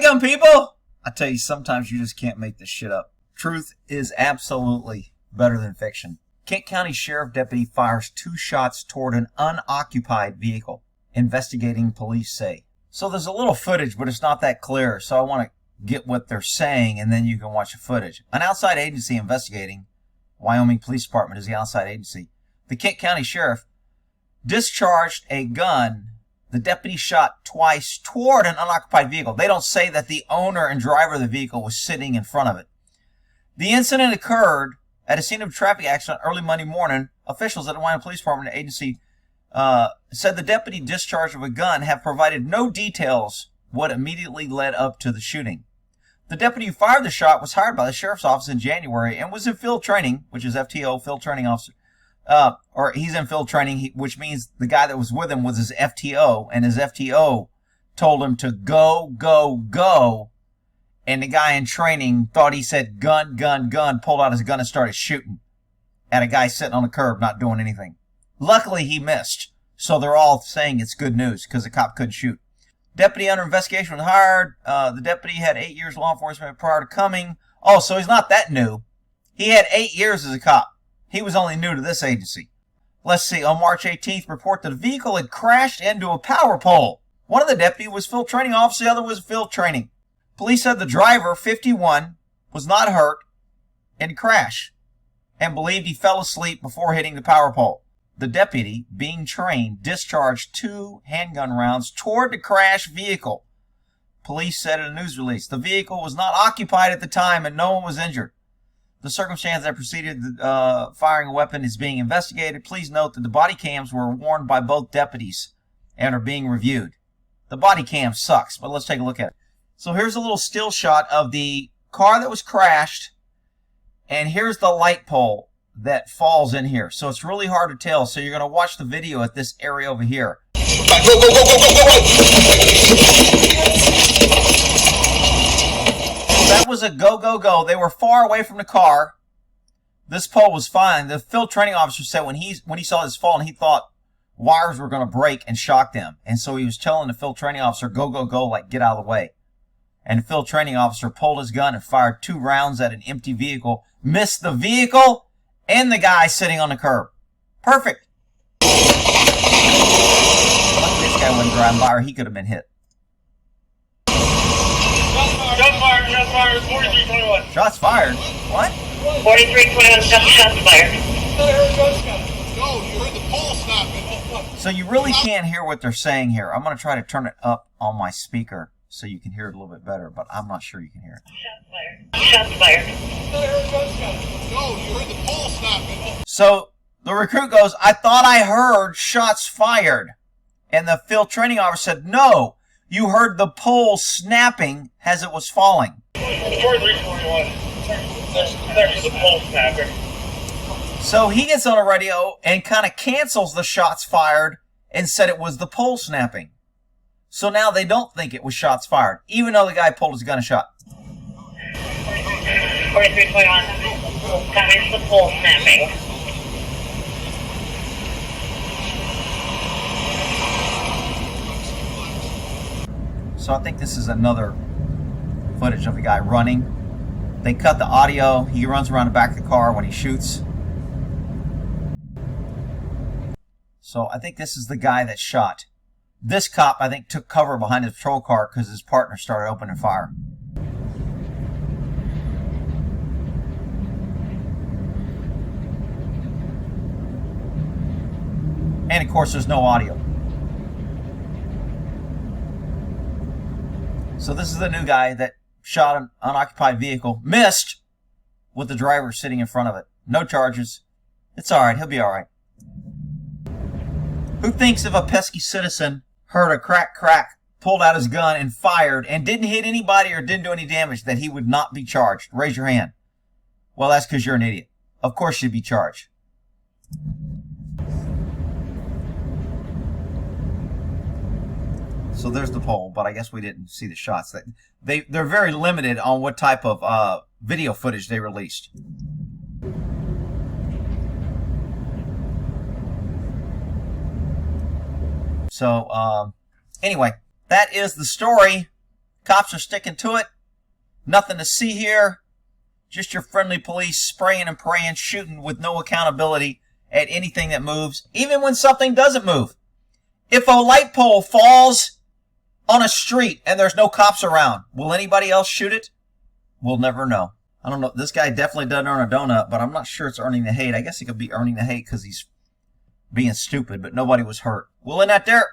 shotgun, people! I tell you, sometimes you just can't make this shit up. Truth is absolutely better than fiction. Kent County Sheriff deputy fires 2 shots toward an unoccupied vehicle. Investigating police say. So there's a little footage, but it's not that clear, so I want to get what they're saying, and then you can watch the footage. An outside agency investigating, Wyoming Police Department is the outside agency. The Kent County Sheriff discharged a gun. The deputy shot twice toward an unoccupied vehicle. They don't say that the owner and driver of the vehicle was sitting in front of it. The incident occurred at a scene of a traffic accident early Monday morning. Officials at the Wyoming Police Department agency said the deputy discharge of a gun have provided no details what immediately led up to the shooting. The deputy who fired the shot was hired by the sheriff's office in January and was in field training, which is FTO, field training officer. Or he's in field training, which means the guy that was with him was his FTO, and his FTO told him to go, go, go. And the guy in training thought he said gun, gun, gun, pulled out his gun and started shooting at a guy sitting on the curb not doing anything. Luckily, he missed. So they're all saying it's good news because the cop couldn't shoot. Deputy under investigation was hired. The deputy had 8 years law enforcement prior to coming. Oh, so he's not that new. He had 8 years as a cop. He was only new to this agency. Let's see. On March 18th, report that the vehicle had crashed into a power pole. One of the deputies was field training officer. The other was field training. Police said the driver, 51, was not hurt in the crash and believed he fell asleep before hitting the power pole. The deputy, being trained, discharged 2 handgun rounds toward the crashed vehicle. Police said in a news release the vehicle was not occupied at the time and no one was injured. The circumstance that preceded the firing a weapon is being investigated. Please note that the body cams were worn by both deputies and are being reviewed. The body cam sucks, but let's take a look at it. So here's a little still shot of the car that was crashed, and here's the light pole that falls in here. So it's really hard to tell. So you're going to watch the video at this area over here. Go, go, go, go, go, go, That was a go, go, go. They were far away from the car. This pole was fine. The field training officer said when he saw this fall, and he thought wires were going to break and shock them. And so he was telling the field training officer, go, go, go, like get out of the way. And the field training officer pulled his gun and fired 2 rounds at an empty vehicle. Missed the vehicle and the guy sitting on the curb. Perfect. Luckily this guy wasn't driving by or he could have been hit. Shots fired, 4321. Shots fired? What? 4321, shots fired. No, you heard the pole snapping. So you really can't hear what they're saying here. I'm going to try to turn it up on my speaker so you can hear it a little bit better, but I'm not sure you can hear it. Shots fired. No, you heard the pole snapping. So the recruit goes, I thought I heard shots fired. And the field training officer said, no, you heard the pole snapping as it was falling. 4321. There's the pole snapping. So he gets on the radio and kind of cancels the shots fired and said it was the pole snapping. So now they don't think it was shots fired, even though the guy pulled his gun and shot. 4321. That is the pole snapping. So I think this is another footage of the guy running. They cut the audio. He runs around the back of the car when he shoots. So I think this is the guy that shot. This cop, I think, took cover behind his patrol car because his partner started opening fire. And, of course, there's no audio. So this is the new guy that shot an unoccupied vehicle. Missed with the driver sitting in front of it. No charges. It's all right. He'll be all right. Who thinks if a pesky citizen heard a crack, crack, pulled out his gun and fired and didn't hit anybody or didn't do any damage that he would not be charged? Raise your hand. Well, that's because you're an idiot. Of course you'd be charged. So there's the poll, but I guess we didn't see the shots. They're very limited on what type of video footage they released. So, anyway, that is the story. Cops are sticking to it. Nothing to see here. Just your friendly police spraying and praying, shooting with no accountability at anything that moves, even when something doesn't move. If a light pole falls on a street and there's no cops around, will anybody else shoot it? We'll never know. I don't know. This guy definitely doesn't earn a donut, but I'm not sure it's earning the hate. I guess he could be earning the hate because he's being stupid, but nobody was hurt. We'll end that there.